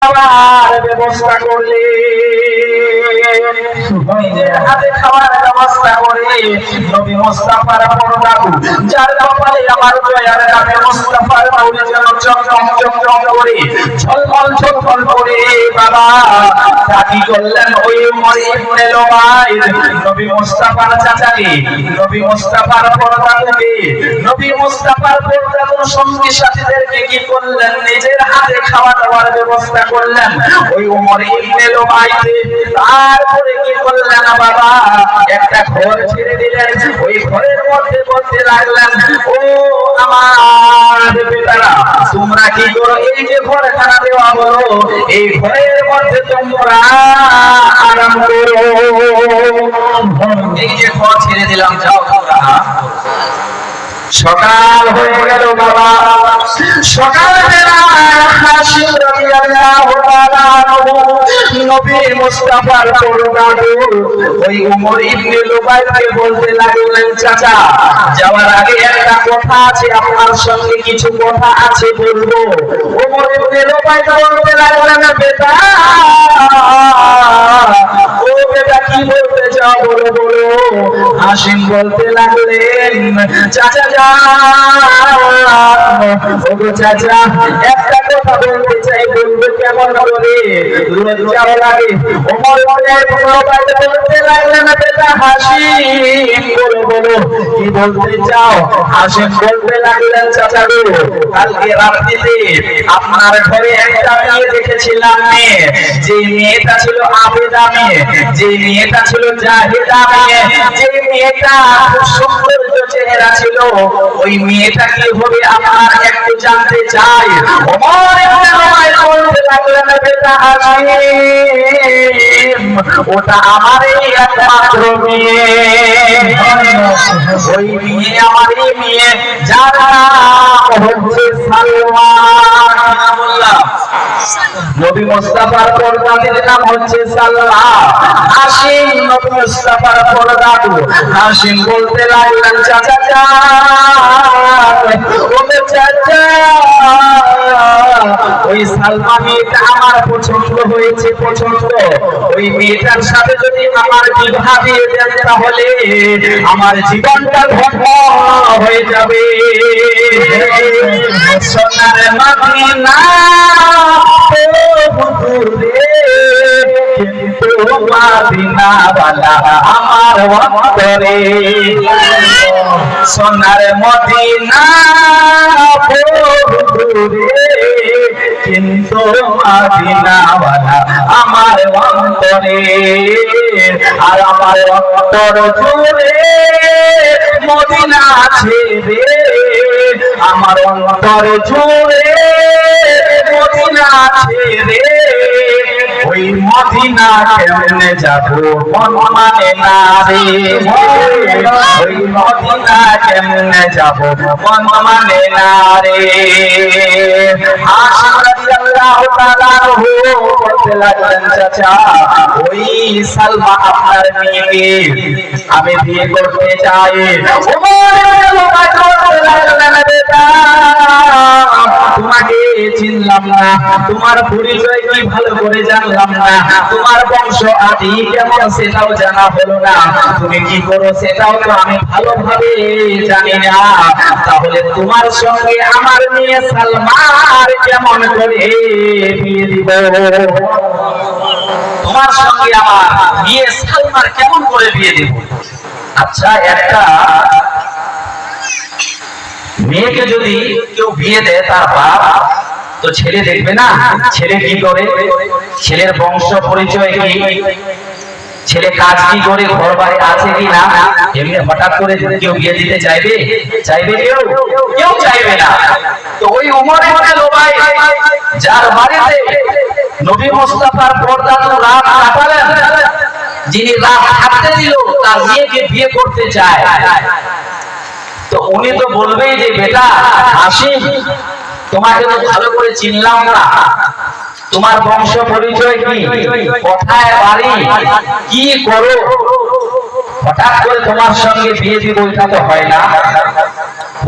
খাওয়ার ব্যবস্থা করলে নিজের হাতে খাওয়ার ব্যবস্থা করে নবী মুস্তাফার পরদাদু যার কপালে আমার দয়ার নামে মুস্তাফার মাউলি যেন চমচম চমচম করে ঝলমল ঝলমল করে বাবা দাদি করলেন ওই উমর ইবনে লুবাইদ নবী মুস্তাফার চাচাকে নবী মুস্তাফার পরদাদুকে নবী মুস্তাফার পরদাদুর সঙ্গী সাথীদেরকে কি করলেন নিজের হাতে খাওয়া দাওয়ার ব্যবস্থা করলেন ওই উমর ইবনে লুবাইদ তারপরে কি করলেন বাবা একটা ঘর ছেড়ে দিলেন ওই ঘরের মধ্যে বলতে লাগলেন ও আমার বেটারা তোমরা কি করো এই যে ঘরখানা দেওয়া হলো এই ঘরের মধ্যে তোমরা আরাম করো এই যে ঘর ছেড়ে দিলাম যাও তোমরা সকাল হয়ে গেল বাবা সকালবেলা হাসিম রাদিয়াল্লাহু তাআলা নবী মুস্তাফার পরদাদু ওই উমর ইবনে লুবাইদকে বলতে লাগলেন চাচা যাওয়ার আগে একটা কথা আছে আপনার সঙ্গে কিছু কথা আছে বলবো উমর ইবনে লুবাইদ বলতে লাগলেন বেটা ও বেটা কি বলতে চাও বলো বলো হাসিম বলতে লাগলেন চাচা ওগো চাচা একটা কথা বলতে চাই বলবো কেমন করে লজ্জাও লাগে ওমর বলতে লাগলেন বেটা হাসিম বলো বলো কি বলতে চাও হাসিম বলতে লাগলেন চাচা গো কালকে রাত্রিতে আপনার ঘরে একটা মেয়ে দেখেছিলাম মেয়ে যে মেয়েটা ছিল আবেদা মেয়ে যে মেয়েটা ছিল জাহিদা মেয়ে যে মেয়েটা খুব সুন্দর চেহারা ছিল ওই মেয়েটা কি হবে আপনার একটু জানতে চাই ওমর ইবনে লুবাইদ বলতে লাগলেন বেটা হাসিম ওটা আমারই একমাত্র মেয়ে ওই মেয়ে আমারই মেয়ে যার নাম হচ্ছে সালমা বললাম নবী মুস্তাফার পরদাদুর নাম হচ্ছে সালমা হাসিম নবী মুস্তাফার পরদাদু হাসিম বলতে লাগলেন চাচা ওরে চাচা ওই সালমা মেয়েটা আমার পছন্দ হয়েছে পছন্দ ওই মেয়েটার সাথে যদি আমার বিবাহ দিয়ে দেন তাহলে আমার জীবনটা ধন্য হয়ে যাবে সোনার মদিনা কিন্তু মদিনাওয়ালা আমার অন্তরে সোনার মদিনা কিন্তু মদিনাওয়ালা আমার অন্তরে আর আমার অন্তর জুড়ে মদিনা আছে রে আমার অন্তর জুড়ে মদিনা আছে রে ওই মদিনা কেমনে যাবো মন মানে না রে ওই মদিনা কেমনে যাবো মন মানে না রে হাসিম রাদিয়াল্লাহু তাআলা বলতে লাগলেন চাচা ওই সালমা আপনার মেয়েকে আমি বিয়ে করতে চাই তোমাকে চিনলাম না তোমার পরিচয় কি ভালো করে জানলাম না তোমার বংশ আদি কেমন সেটাও জানা হলো না তুমি কি করো সেটাও তো আমি ভালোভাবে জানি না তাহলে তোমার সঙ্গে আমার মেয়ে সালমার কেমন করে বিয়ে দিব তোমার সঙ্গে আমার বিয়ে সালমার কেমন করে বিয়ে দিব আচ্ছা একটা মেয়েকে যদি কেউ বিয়ে দেয় তার বাপ তো ছেলে দেখবে না ছেলে কি করে ছেলের বংশ পরিচয় কি ছেলে কাজ কি করে ঘর বাড়ি আছে কি না এমনি হঠাৎ করে কেউ বিয়ে দিতে চাইবে চাইবে কেউ কেউ চাইবে না তো ওই উমর ইবনে লুবাইদ যার বাড়িতে নবী মুস্তাফার পরদাদু রাত কাটালেন যিনি রাত থাকতে দিল তার মেয়েকে বিয়ে করতে চায় তো উনি তো বলবেই যে বেটা হাসিম তোমাকে তো ভালো করে চিনলাম না তোমার বংশ পরিচয় কি কোথায় বাড়ি কি করো হঠাৎ করে তোমার সঙ্গে বিয়ে দিব এটা তো হয় না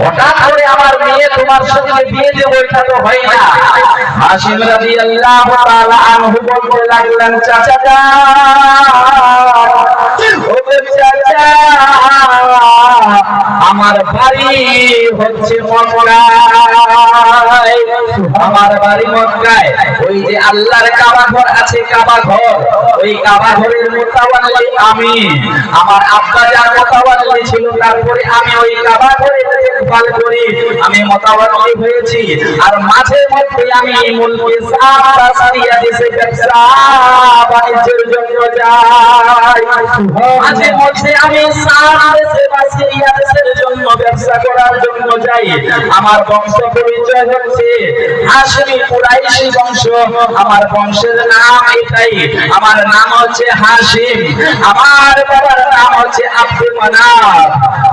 হঠাৎ করে আমার মেয়ে তোমার সঙ্গে বিয়ে দেব, এটা তো হয় না। হাশিম রাদিয়াল্লাহু তাআলা আনহু বলতে লাগলেন, চাচা ও চাচা, আমার বাড়ি হচ্ছে মক্কায়, আমার বাড়ি মক্কায়। ওই যে আল্লাহর কাবা ঘর আছে, কাবা ঘর, ওই কাবা ঘরের মুতাওয়াল্লি আমি। আমার আব্বা যার মুতাওয়াল্লি ছিল, তারপরে আমি ওই কাবা ঘরে দেখভাল করি, আমি মুতাওয়াল্লি হয়েছি। আর মাঝে মধ্যে আমি মুলকে সারা সারিয়া দেশে ব্যবসা বাণিজ্যের জন্য যাই, মাঝে মধ্যে আমি সারা দেশে বা সিরিয়া দেশের জন্য ব্যবসা করার জন্য যাই। আমার বংশ পরিচয় হচ্ছে হাশিমি কুরাইশি বংশ, আমার বংশের নাম এটাই, আমার নাম হচ্ছে হাশিম, আমার বাবার নাম হচ্ছে আব্দুল মানাফ।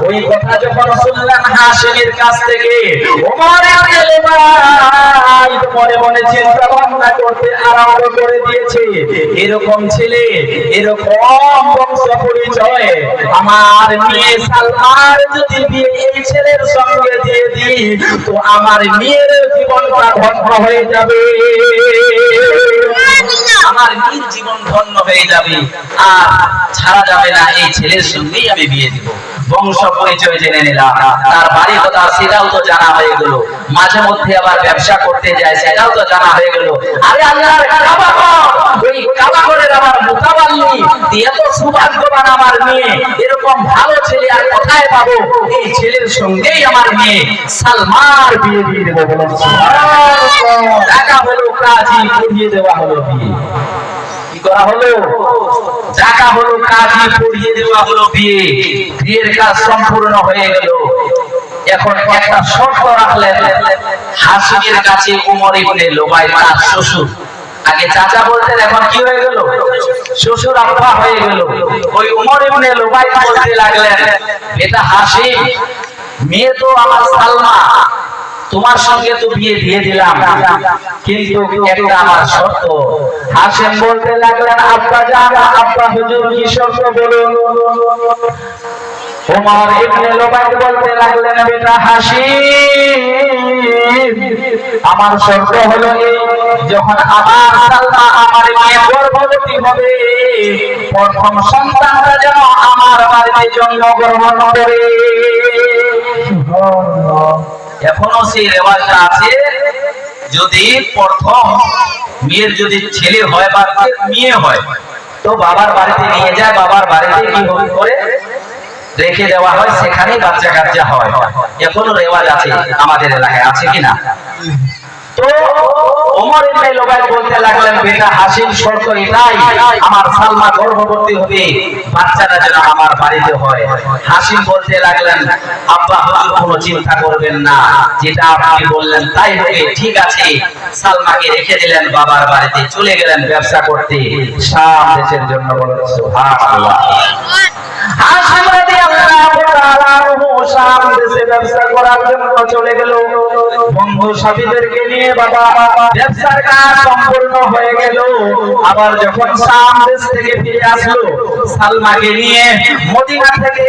ওই কথা যখন শুনলাম হাশিমের কাছ থেকে, ওমর মনে মনে চিন্তা ভাবনা করতে আরম্ভ করে দিয়েছে, এরকম ছেলে, এরকম বংশ পরিচয়, আমার মেয়ে সালমার যদি বিয়ে এই ছেলের সঙ্গে দিয়ে দিই, তো আমার মেয়ের জীবনটা ধন্য হয়ে যাবে, আমার মেয়ের জীবন ধন্য হয়ে যাবে, আর ছাড়া যাবে না, এই ছেলের সঙ্গেই আমি বিয়ে দিব। বংশ পরিচয় জেনে নিলাম, তার বাড়ি কথা সেটাও তো জানা হয়ে গেল, মাঝে মধ্যে আবার ব্যবসা করতে যায় সেটাও তো জানা হয়ে গেল। আরে আল্লাহর কাবা ঘর, ওই কাবা ঘরের আমার মুতাওয়াল্লি, এত সৌভাগ্যবান আমার মেয়ে, এরকম ভালো ছেলে আর কোথায় পাবো? এই ছেলের সঙ্গেই আমার মেয়ে সালমার বিয়ে দিয়ে দেবো। বলুন সুবহানাল্লাহ। টাকা হলো কাজী, পড়িয়ে দেওয়া হলো বিয়ে। কি করা হলো? টাকা হলো কাজী, পড়িয়ে দেওয়া হলো বিয়ে। বিয়ের কাজ সম্পূর্ণ হয়ে গেল। এখন একটা শর্ত রাখলেন হাশিমের কাছে, উমর ইবনে লুবাই তার শ্বশুর, আগে চাচা বলতেন, এখন কি হয়ে গেল? শ্বশুর আব্বা হয়ে গেল। ওই উমর ইবনে লুবাই বলতে লাগলেন, এটা হাশিম, মেয়ে তো আমার সালমা, তোমার সঙ্গে তো বিয়ে দিয়ে দিলাম, কিন্তু একটা আমার শর্ত। হাশিম বলতে লাগলেন, আব্বা জান, আব্বা হুজুর কি শর্ত বলুন? ওমর ইবনে লুবাই বলতে লাগলেন, বেটা হাশিম, আমার শর্ত হলো এই, যখন আমার সালমা আমার মেয়ে গর্ভবতী হবে, প্রথম সন্তানটা যেন আমার বাড়িতে জন্মগ্রহণ করে। এখনো সেই রেওয়াজটা আছে, যদি প্রথম মেয়ের যদি ছেলে হয় বা মেয়ে হয়, তো বাবার বাড়িতে নিয়ে যায়, বাবার বাড়িতে কি করে রেখে দেওয়া হয়, সেখানেই বাচ্চা কাচ্চা হয়। এখনো রেওয়াজ আছে আমাদের এলাকায়, আছে কিনা? তো ওমর ইবনে লুবাই বলতে লাগলেন, বেটা হাশিম, শর্ত এটাই, আমার সালমা গর্ভবতী হবে, বাচ্চাটা যেন আমার বাড়িতে হয়। হাশিম বলতে লাগলেন, আব্বা হুজুর কোনো চিন্তা করবেন না, যেটা আপনি বললেন তাই হবে, ঠিক আছে। সালমাকে রেখে দিলেন, বাবার বাড়িতে চলে গেলেন ব্যবসা করতে শাম দেশের জন্য। বলেন সুবহানাল্লাহ। হাশিম রাদিয়াল্লাহু তাআলা আনহু শাম দেশে ব্যবসা করার জন্য চলে গেল, বন্ধু সাথীদেরকে নিয়ে। বাবা ব্যবসার কাজ সম্পূর্ণ হয়ে গেল। আবার যখন শাম দেশ থেকে ফিরে আসলো, সালমাকে নিয়ে মদিনা থেকে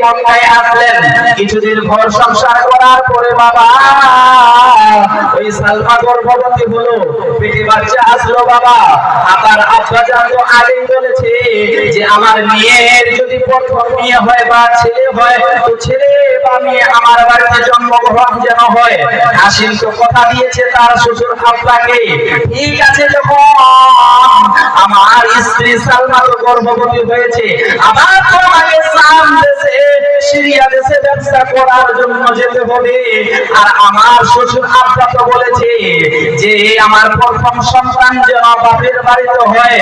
মক্কায় আসলেন। কিছুদিন ঘর সংসার করার পরে বাবা ওই সালমা গর্ভবতী হলো, পেটে বাচ্চা আসলো। বাবা আবার আব্বা জান তো আগেই বলেছে যে আমার মেয়ের যদি প্রথম মেয়ে হয় বা ছেলে হয়, তো ছেলে বা মেয়ে আমার বাড়িতে জন্মগ্রহণ যেন হয়। হাশিম তো কথা দিয়েছে তার শ্বশুর আব্বাকে, ঠিক আছে, যখন আমার স্ত্রী সালমা তো গর্ভবতী হয়েছে, আবার তো আমাকে শাম দেশে, সিরিয়া দেশে ব্যবসা করার জন্য যেতে হবে। আর আমার শ্বশুর আব্বা তো বলেছে যে আমার প্রথম সন্তান যেন বাপের বাড়িতে হয়,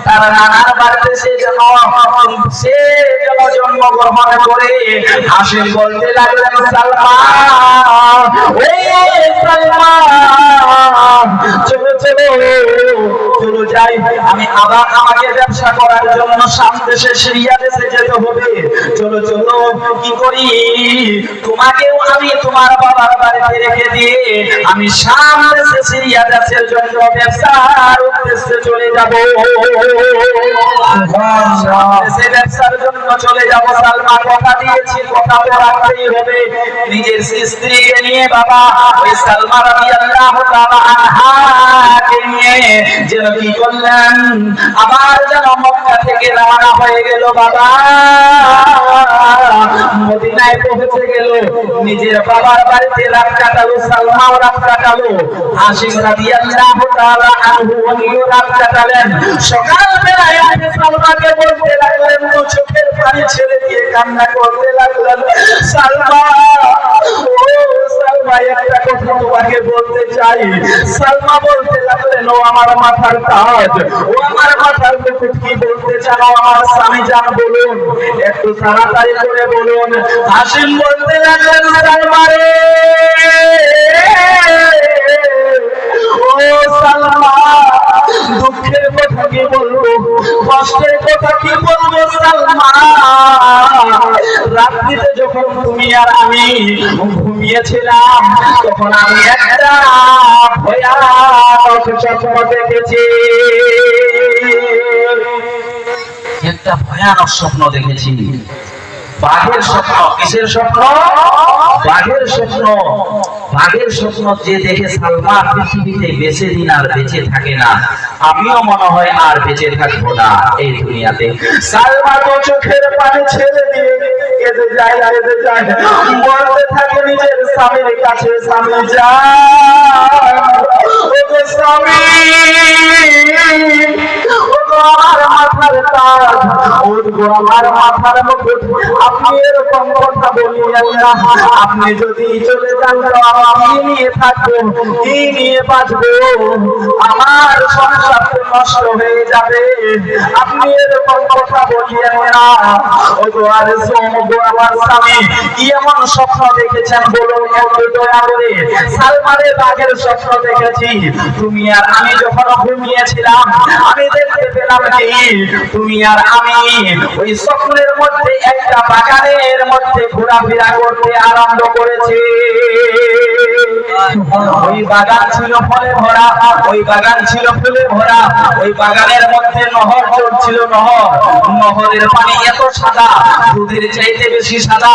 তার নানার বাড়িতে সে যেন জন্মগ্রহণ করে। হাশিম বলতে লাগলেন, সালমা, ও সালমা, চলো চলো, চলো যাই, আমি আবার আমাকে ব্যবসা করার জন্য শাম দেশে সিরিয়া দেশে যেতে হবে। চলো চলো কি করি, তোমাকেও আমি তোমার বাবার বাড়িতে রেখে দিয়ে আমি শাম দেশে সিরিয়া দেশের জন্য ব্যবসার উদ্দেশ্যে চলে যাব। দেশে ব্যবসার জন্য চলে যাব। সালমা কথা দিয়েছি, কথা তো রাখতেই হবে। নিজের স্ত্রীকে নিয়ে বাবা ওই সালমা রাদিয়াল্লাহু তাআলা আনহাকে নিয়ে যেন কি করলেন, আবার যেন মক্কা থেকে রওনা হয়ে গেল বাবা, মদিনায় পৌঁছে গেল। নিজের বাবার বাড়িতে রাত কাটালো, সালমাও রাত কাটালো, হাশিম রাদিয়াল্লাহু তাআলা আনহু উনিও রাত কাটালেন। সকালবেলায় আপনি সালমাকে বলতে লাগলেন, তো চোখের পানি ছেড়ে দিয়ে কান্না করতে লাগলেন, সালমা ও সালমা একটা কথা তোমাকে বলতে চাই। সালমা বলতে লাগলেন, ও আমার মাথার তাজ, ও আমার মাথার মুকুট, কি বলতে চাও আমার স্বামী জান বলুন, একটু তাড়াতাড়ি করে বলুন। হাসিম বলতে লাগলেন, সালমা রে ও সালমা, দুঃখের কথা কি বলবো, কষ্টের কথা কি বলবো সালমা, রাত্রিতে যখন তুমি আর আমি ঘুমিয়েছিলাম তখন আমি একটা ভয়ানক স্বপ্ন দেখেছি। একটা ভয়ানক স্বপ্ন দেখেছি। বাঘের স্বপ্ন। কিসের স্বপ্ন? বাঘের স্বপ্ন। বাঘের স্বপ্ন যে দেখে সালমা পৃথিবীতে বেঁচে দিন আর বেঁচে থাকে না, আমিও মনে হয় আর বেঁচে থাকবো না এই দুনিয়াতে। সালমা তো চোখের পানি ছেড়ে দিয়ে কেঁদে যায়, কেঁদে যায়, বলতে থাকে নিজের স্বামীর কাছে, স্বামী যায়, ওগো স্বামী, ওগো আমার মাথার তাজ, ওগো আমার মাথার মুকুট, আপনি এরকম কথা বলিয়েন না। আপনি যদি চলে যান তো আমি নিয়ে থাকবো, কি নিয়ে বাঁচবো, আমার সংসার নষ্ট হয়ে যাবে। আপনি এরকম কথা বলিয়েন না। ওগো আর সোমগো আমার স্বামী, কি এমন স্বপ্ন দেখেছেন বলুন একটু দয়া করে। সালমানের বাঘের স্বপ্ন দেখেছি। তুমি আর আমি যখন ঘুমিয়েছিলাম আমি দেখতে পেলাম কি, তুমি আর আমি ওই স্বপ্নের মধ্যে একটা বাগানের মধ্যে ঘোরাফেরা করতে আরম্ভ করেছি। ওই বাগান ছিল ফলে ভরা, ওই বাগান ছিল ফুলে ভরা, ওই বাগানের মধ্যে নহর চলছিল, নহর, নহরের পানি এত সাদা, দুধের চাইতে বেশি সাদা।